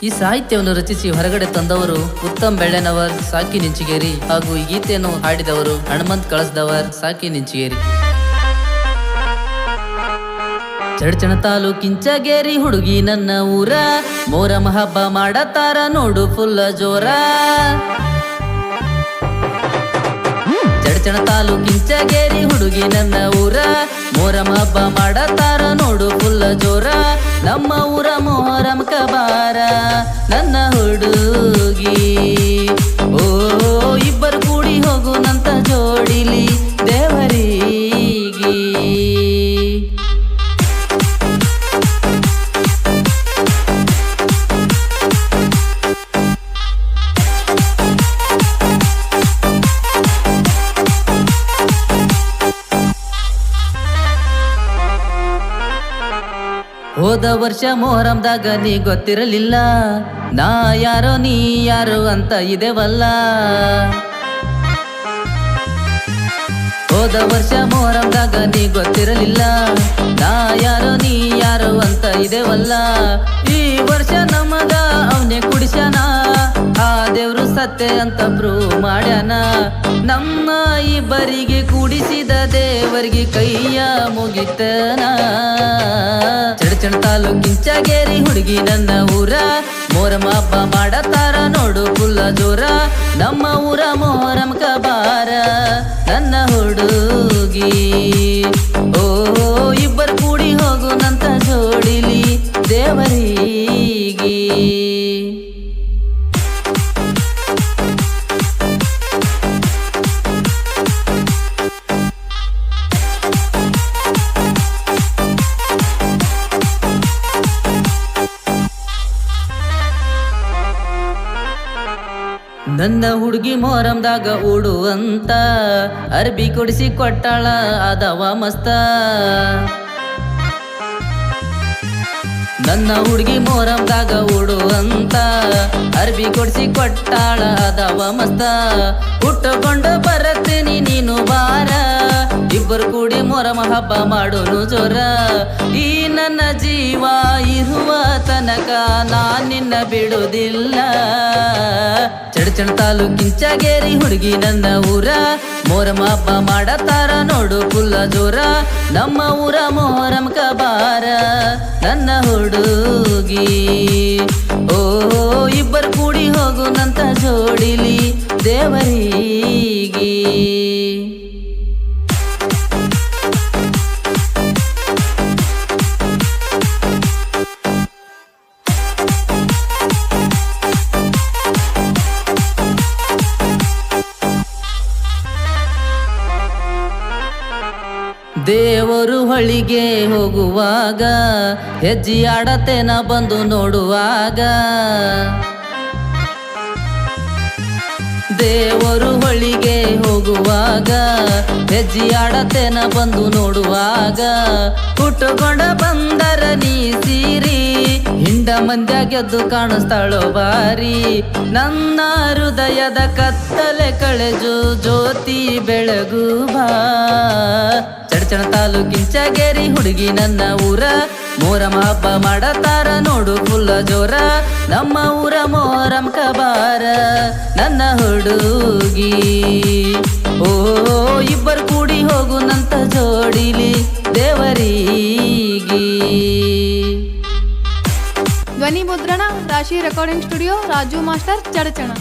ಈ ಸಾಹಿತ್ಯವನ್ನು ರಚಿಸಿ ಹೊರಗಡೆ ತಂದವರು ಉತ್ತಮ್ ಬೆಳ್ಳೆನವರ್, ಸಾಕಿ ನಿಂಚಿಗೇರಿ ಹಾಗೂ ಈ ಗೀತೆಯನ್ನು ಹಾಡಿದವರು ಹನುಮಂತ್ ಕಳಸ್ದವರ್, ಸಾಕಿ ನಿಂಚಿಗೇರಿ. ಚಡ್ಚಣ ತಾಲೂಕಿಂಚಗೇರಿ ಹುಡುಗಿ ನನ್ನ ಊರ, ಮೋರಮ ಹಬ್ಬ ಮಾಡತಾರ ನೋಡು ಫುಲ್ಲ ಜೋರ. ಚಡ್ಚಣ ತಾಲೂಕಿಂಚಗೇರಿ ಹುಡುಗಿ ನನ್ನ ಊರ, ಮೋರಮ ಹಬ್ಬ ಮಾಡತಾರ ನೋಡು ಫುಲ್ಲ ಜೋರ. ನಮ್ಮ ಊರ ಮೊಹರಂ ಕಬಾರ ನನ್ನ ಹುಡುಗಿ, ಓ ಇಬ್ಬರು ಕೂಡಿ ಹೋಗುನಂತ ಜೋಡಿಲಿ ದೇವರಿಗೆ. ಹೋದ ವರ್ಷ ಮೊಹರಂದಾಗ ನೀ ಗೊತ್ತಿರಲಿಲ್ಲ, ನಾ ಯಾರೋ ನೀ ಯಾರೋ ಅಂತ ಇದೆವಲ್ಲ. ಹೋದ ವರ್ಷ ಮೊಹರಂದಾಗ ನೀ ಗೊತ್ತಿರಲಿಲ್ಲ, ನಾ ಯಾರೋ ನೀ ಯಾರೋ ಅಂತ ಇದೆವಲ್ಲ. ಈ ವರ್ಷ ನಮಗ ಅವನೇ ಕುಡಿಸ್ಯಾನ, ಆ ದೇವ್ರು ಸತ್ಯ ಅಂತ ಪ್ರೂವ್ ಮಾಡ್ಯಾನ. ನಮ್ಮ ಇಬ್ಬರಿಗೆ ಕೂಡಿಸಿದ ದೇವರಿಗೆ ಕೈಯ ಮುಗಿತನ. ಚಡ್ಚಣ ತಾಲೂಕಿಂಚಗೇರಿ ಹುಡುಗಿ ನನ್ನ ಊರ, ಮೊಹರಂ ಹಬ್ಬ ಮಾಡತಾರ ನೋಡು ಫುಲ್ಲ ಜೋರ. ನಮ್ಮ ಊರ ಮೊಹರಂ ಕಬಾರ ನನ್ನ ಹುಡುಗಿ, ಓ ಇಬ್ಬರು ಕೂಡಿ ಹೋಗುನಂತ ಜೋಡಿಲಿ ದೇವರಿಗೆ. ನನ್ನ ಹುಡುಗಿ ಮೊಹರಂದಾಗ ಉಡುವಂತ ಅರ್ಬಿ ಕೊಡಿಸಿ ಕೊಟ್ಟಾಳ ಅದವ ಮಸ್ತ. ನನ್ನ ಹುಡುಗಿ ಮೊಹರಂದಾಗ ಉಡುವಂತ ಅರ್ಬಿ ಕೊಡಿಸಿ ಕೊಟ್ಟಾಳ ಅದವ ಮಸ್ತ. ಉಟ್ಟುಕೊಂಡು ಬರತ್ತೀನಿ ನೀನು ಬಾರ, ಇಬ್ಬರು ಕೂಡಿ ಮೊಹರಂ ಹಬ್ಬ ಮಾಡೋನು ಜೋರ. ಈ ನನ್ನ ಜೀವ ಇರುವ ತನಕ ನಾ ನಿನ್ನ ಬಿಡುವುದಿಲ್ಲ. ಚಡ್ಚಣ ತಾಲೂಕಿಂಚಗೇರಿ ಹುಡುಗಿ ನನ್ನ ಊರ, ಮೊಹರಂ ಹಬ್ಬ ಮಾಡತಾರ ನೋಡು ಫುಲ್ಲ ಜೋರ. ನಮ್ಮ ಊರ ಮೊಹರಂ ಕಬಾರ ನನ್ನ ಹುಡುಗಿ, ಓ ಇಬ್ಬರು ಕೂಡಿ ಹೋಗುನಂತ ಜೋಡಿಲಿ ದೇವರಿಗೆ. ದೇವರು ಹೊಳಿಗೆ ಹೋಗುವಾಗ ಹೆಜ್ಜೆ ಆಡತೇನ ಬಂದು ನೋಡುವಾಗ. ದೇವರು ಹೊಳಿಗೆ ಹೋಗುವಾಗ ಹೆಜ್ಜೆ ಆಡತೇನ ಬಂದು ನೋಡುವಾಗ. ಹುಟ್ಟುಕೊಂಡ ಬಂದರ ನೀ ಸೀರಿ, ಹಿಂಡ ಮಂದ್ಯ ಗೆದ್ದು ಕಾಣಿಸ್ತಾಳೋ ಬಾರಿ. ನನ್ನ ಹೃದಯದ ಕತ್ತಲೆ ಕಳೆಜು ಜ್ಯೋತಿ ಬೆಳಗು ಬಾ. ಚಡ್ಚಣ ತಾಲೂಕಿಂಚಗೇರಿ ಹುಡುಗಿ ನನ್ನ ಊರ, ಮೊಹರಂ ಹಬ್ಬ ಮಾಡತಾರ ನೋಡು ಫುಲ್ಲ ಜೋರ. ನಮ್ಮ ಊರ ಮೊಹರಂ ಕಬಾರ ನನ್ನ ಹುಡುಗಿ, ಓ ಇಬ್ಬರು ಕೂಡಿ ಹೋಗುನಂತ ಜೋಡಿಲಿ ದೇವರಿಗೆ. ಧ್ವನಿ ಮುದ್ರಣ ರಾಶಿ ರೆಕಾರ್ಡಿಂಗ್ ಸ್ಟುಡಿಯೋ, ರಾಜು ಮಾಸ್ಟರ್, ಚಡ್ಚಣ.